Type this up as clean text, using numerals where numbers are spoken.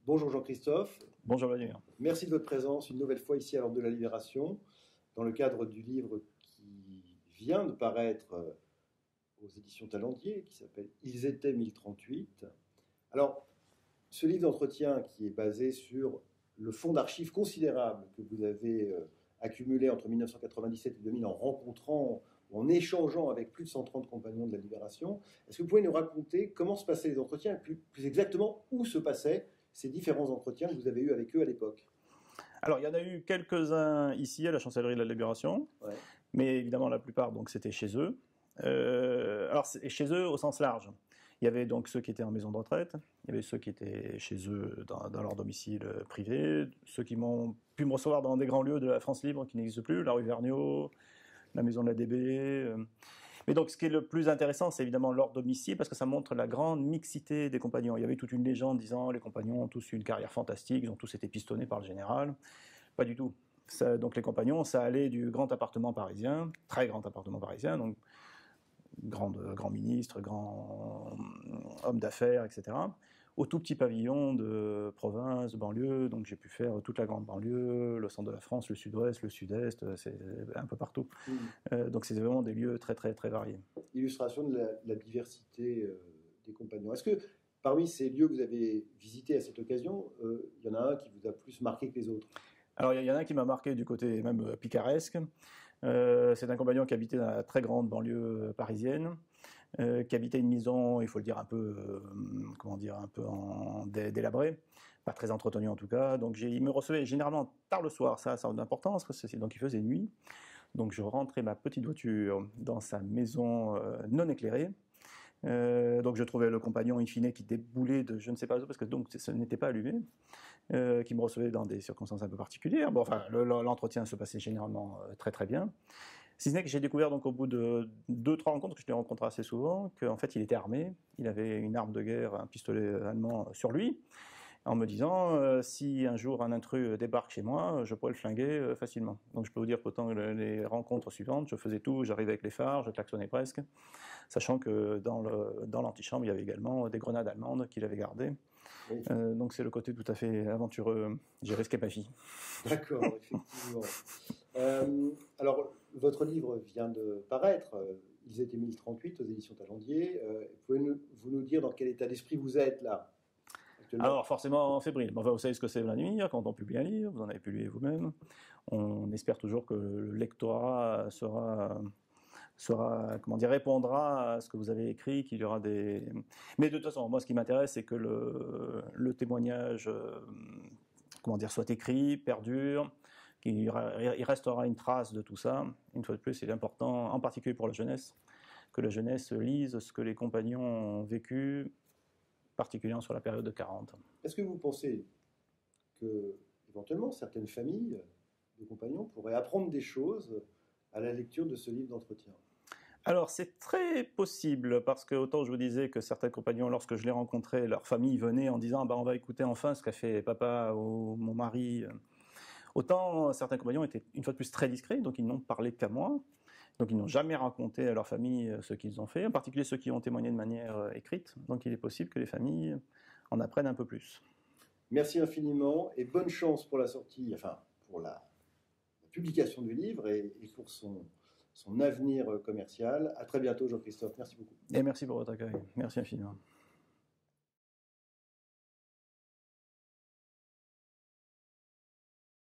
Bonjour Jean-Christophe. Bonjour Vladimir. Merci de votre présence une nouvelle fois ici à l'Ordre de la Libération, dans le cadre du livre qui vient de paraître aux éditions Talendier, qui s'appelle « Ils étaient 1038 ». Alors, ce livre d'entretien qui est basé sur le fonds d'archives considérable que vous avez accumulé entre 1997 et 2000 en rencontrant, en échangeant avec plus de 130 compagnons de la Libération, est-ce que vous pouvez nous raconter comment se passaient les entretiens et plus exactement où se passaient ces différents entretiens que vous avez eus avec eux à l'époque? Alors, il y en a eu quelques-uns ici, à la Chancellerie de la Libération, Ouais. mais évidemment, la plupart, donc, c'était chez eux. Alors, chez eux au sens large. Il y avait donc ceux qui étaient en maison de retraite, il y avait ceux qui étaient chez eux dans leur domicile privé, ceux qui m'ont pu me recevoir dans des grands lieux de la France libre qui n'existent plus, la rue Vergniaud, la maison de la DB. Mais donc, ce qui est le plus intéressant, c'est évidemment leur domicile, parce que ça montre la grande mixité des compagnons. Il y avait toute une légende disant les compagnons ont tous eu une carrière fantastique, ils ont tous été pistonnés par le général. Pas du tout. Donc les compagnons, ça allait du grand appartement parisien, très grand appartement parisien, donc grand ministre, grand homme d'affaires, etc., au tout petit pavillon de province, de banlieue. Donc j'ai pu faire toute la grande banlieue, le centre de la France, le sud-ouest, le sud-est, c'est un peu partout. Donc c'est vraiment des lieux très très très variés. Illustration de la diversité des compagnons. Est-ce que parmi ces lieux que vous avez visités à cette occasion, il y en a un qui vous a plus marqué que les autres? Alors il y en a un qui m'a marqué du côté même picaresque. C'est un compagnon qui habitait dans la très grande banlieue parisienne, qui habitait une maison, il faut le dire, un peu, un peu délabrée, pas très entretenue en tout cas. Donc il me recevait généralement tard le soir, ça a d'importance, donc il faisait nuit. Donc je rentrais ma petite voiture dans sa maison non éclairée. Donc je trouvais le compagnon in fine qui déboulait de je ne sais pas où, parce que donc ce n'était pas allumé, qui me recevait dans des circonstances un peu particulières. Bon, enfin, l'entretien se passait généralement très très bien. Si ce n'est que j'ai découvert donc au bout de 2-3 rencontres, que je l'ai rencontré assez souvent, qu'en fait il était armé, il avait une arme de guerre, un pistolet allemand sur lui, en me disant si un jour un intrus débarque chez moi, je pourrais le flinguer facilement. Donc je peux vous dire qu'autant les rencontres suivantes, je faisais tout, j'arrivais avec les phares, je klaxonnais presque, sachant que dans l'antichambre, il y avait également des grenades allemandes qu'il avait gardées. Oui. Donc c'est le côté tout à fait aventureux, j'ai risqué ma vie. D'accord, effectivement. Alors, votre livre vient de paraître, Ils étaient 1038 aux éditions Talendier. Pouvez-vous nous dire dans quel état d'esprit vous êtes là? Alors forcément fébrile. Enfin, vous savez ce que c'est Vladimir, quand on publie un livre, vous en avez publié vous-même. On espère toujours que le lectorat répondra à ce que vous avez écrit, qu'il y aura des... Mais de toute façon, moi ce qui m'intéresse, c'est que le témoignage soit écrit, perdure, qu'il restera une trace de tout ça. Une fois de plus, c'est important, en particulier pour la jeunesse, que la jeunesse lise ce que les compagnons ont vécu, particulièrement sur la période de 40. Est-ce que vous pensez que, éventuellement, certaines familles de compagnons pourraient apprendre des choses à la lecture de ce livre d'entretien? Alors c'est très possible, parce que autant je vous disais que certains compagnons, lorsque je les rencontrais, leur famille venait en disant on va écouter enfin ce qu'a fait papa ou mon mari, autant certains compagnons étaient une fois de plus très discrets, donc ils n'ont parlé qu'à moi. Donc ils n'ont jamais raconté à leur famille ce qu'ils ont fait, en particulier ceux qui ont témoigné de manière écrite. Donc il est possible que les familles en apprennent un peu plus. Merci infiniment et bonne chance pour la sortie, enfin pour la publication du livre et pour son avenir commercial. À très bientôt Jean-Christophe, merci beaucoup. Et merci pour votre accueil, merci infiniment.